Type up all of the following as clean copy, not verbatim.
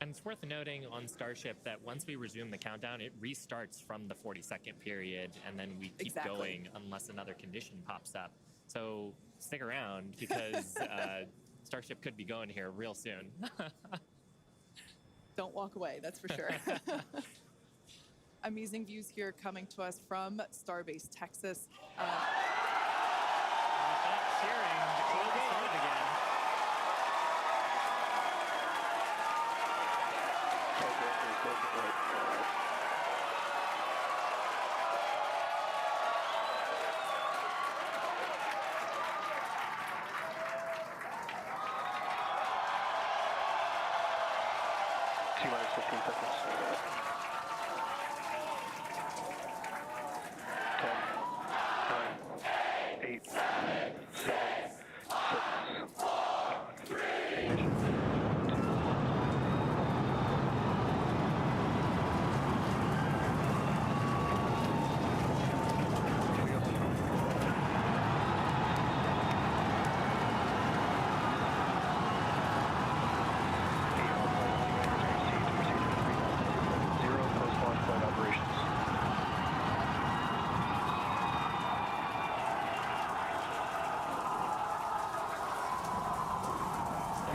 And it's worth noting on Starship that once we resume the countdown, it restarts from the 40-second period, and then we keep going unless another condition pops up. So stick around because Starship could be going here real soon. Don't walk away, that's for sure. Amazing views here coming to us from Starbase, Texas. Cheering, the cold started again. T-minus 15 seconds. 10, 9, 8, 7, 6, 5, 3, 2.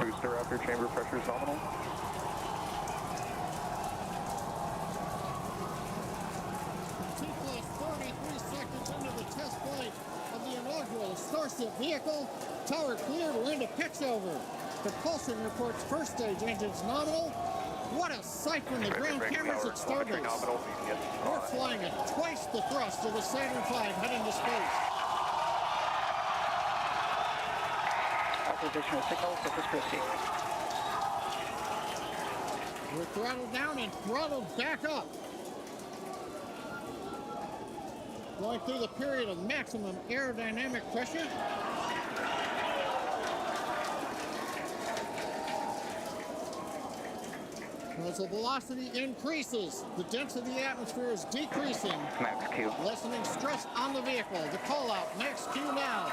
Booster upper chamber pressure is nominal. T+33 seconds into the test flight of the inaugural Starship vehicle. Tower cleared, we're into pitch over. Propulsion reports first stage engines nominal. What a sight from the ground cameras at Starbase. We're flying at twice the thrust of the Saturn V heading to space. Authorization of signal, surface proceed. We're throttled down and throttled back up. Going through the period of maximum aerodynamic pressure. As the velocity increases, the density of the atmosphere is decreasing. Max Q. Lessening stress on the vehicle. The call out, max Q now.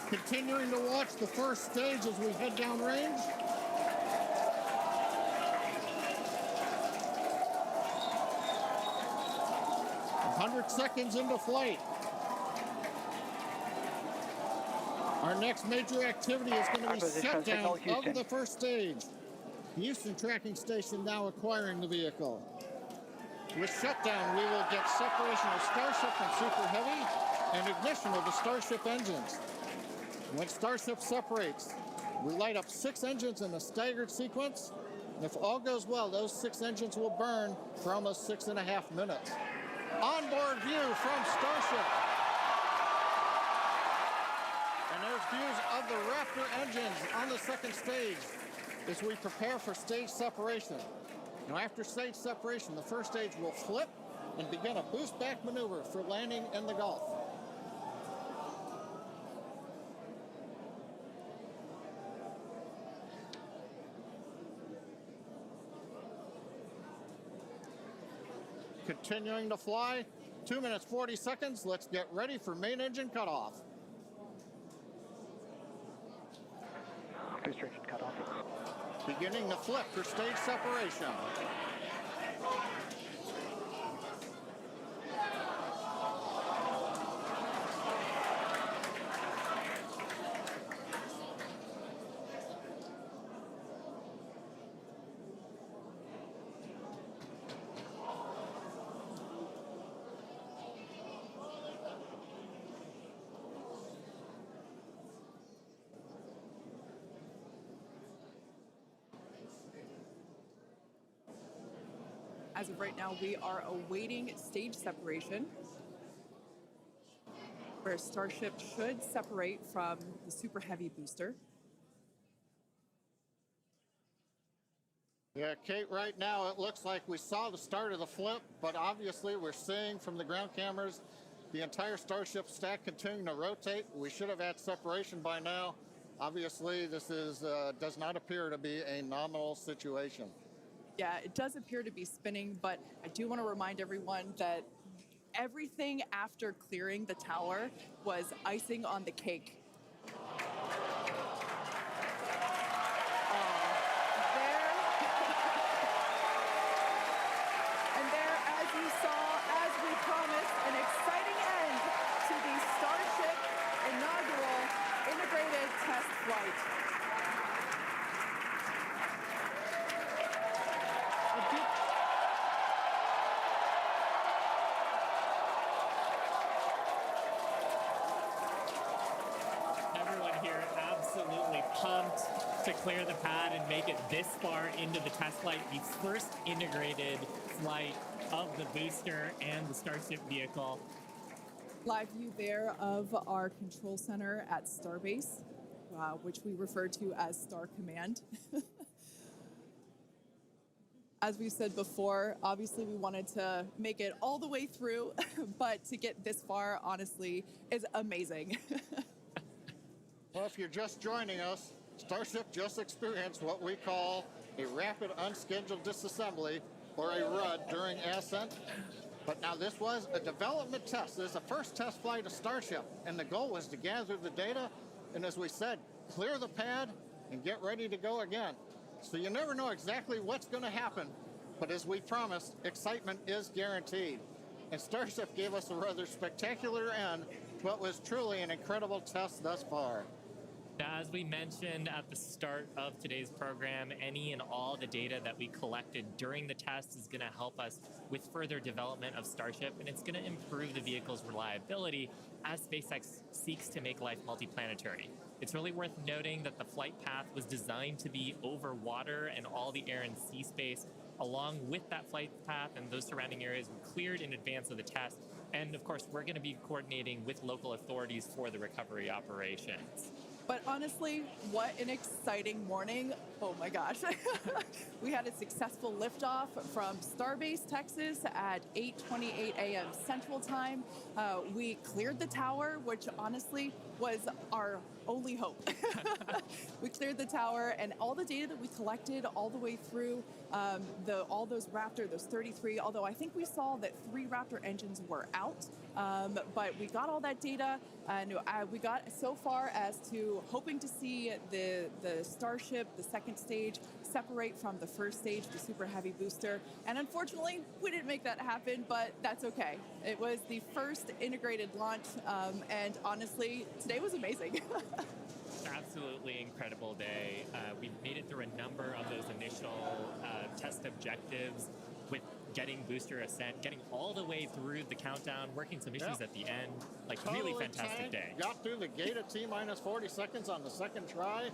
Continuing to watch the first stage as we head down range. "100 seconds into flight. Our next major activity is going to be shutdown of the first stage. The Houston tracking station now acquiring the vehicle. With shutdown, we will get separation of Starship from Super Heavy and ignition of the Starship engines. When Starship separates, we light up 6 engines in a staggered sequence, and if all goes well, those 6 engines will burn for almost 6.5 minutes. Onboard view from Starship. And there's views of the Raptor engines on the second stage as we prepare for stage separation. Now after stage separation, the first stage will flip and begin a boost back maneuver for landing in the Gulf. Continuing to fly, 2 minutes 40 seconds. Let's get ready for main engine cutoff. Booster engine cutoff. Beginning the flip for stage separation. As of right now, we are awaiting stage separation, where Starship should separate from the Super Heavy booster. Yeah, Kate, right now it looks like we saw the start of the flip, but obviously we're seeing from the ground cameras the entire Starship stack continuing to rotate. We should have had separation by now. Obviously, this is does not appear to be a nominal situation. Yeah, it does appear to be spinning, but I do want to remind everyone that everything after clearing the tower was icing on the cake. An exciting end to the Starship inaugural integrated test flight. Everyone here absolutely pumped to clear the pad and make it this far into the test flight, the first integrated flight of the booster and the Starship vehicle. Live view there of our control center at Starbase, which we refer to as Star Command. As we said before, obviously we wanted to make it all the way through, but to get this far, honestly, is amazing. Well, if you're just joining us, Starship just experienced what we call a rapid unscheduled disassembly, or a RUD, during ascent. But now this was a development test. This is the first test flight of Starship, and the goal was to gather the data, and as we said, clear the pad and get ready to go again. So you never know exactly what's going to happen, but as we promised, excitement is guaranteed. And Starship gave us a rather spectacular end to what was truly an incredible test thus far. Now, as we mentioned at the start of today's program, any and all the data that we collected during the test is going to help us with further development of Starship, and it's going to improve the vehicle's reliability as SpaceX seeks to make life multiplanetary. It's really worth noting that the flight path was designed to be over water and all the air and sea space. Along with that flight path and those surrounding areas were cleared in advance of the test. And of course, we're going to be coordinating with local authorities for the recovery operations. But honestly, what an exciting morning. Oh my gosh. We had a successful liftoff from Starbase, Texas at 8:28 a.m. Central Time. We cleared the tower, which honestly was our only hope. We cleared the tower, and all the data that we collected all the way through all those Raptor, those 33, although I think we saw that 3 Raptor engines were out, but we got all that data, and we got so far as to hoping to see the Starship, the second stage, separate from the first stage, the Super Heavy booster. And unfortunately, we didn't make that happen, but that's okay. It was the first integrated launch, and honestly, today was amazing. Absolutely incredible day. We made it through a number of those initial test objectives with getting booster ascent, getting all the way through the countdown, working some issues at the end. Like, really fantastic day. Got through the gate at T-minus 40 seconds on the second try.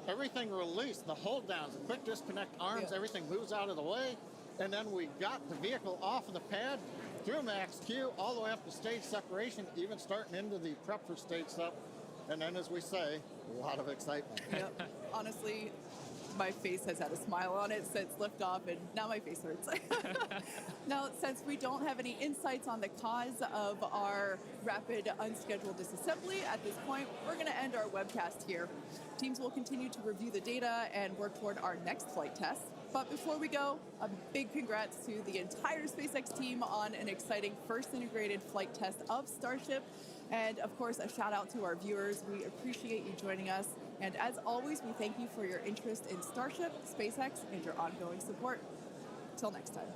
Everything released, the hold downs, the quick disconnect arms, everything moves out of the way. And then we got the vehicle off of the pad, through max Q, all the way up to stage separation, even starting into the prep for stage sep. And then, as we say, a lot of excitement. Yep. Honestly, my face has had a smile on it since liftoff, and now my face hurts. Now, since we don't have any insights on the cause of our rapid unscheduled disassembly at this point, we're going to end our webcast here. Teams will continue to review the data and work toward our next flight test. But before we go, a big congrats to the entire SpaceX team on an exciting first integrated flight test of Starship. And of course, a shout out to our viewers. We appreciate you joining us. And as always, we thank you for your interest in Starship, SpaceX, and your ongoing support. Till next time.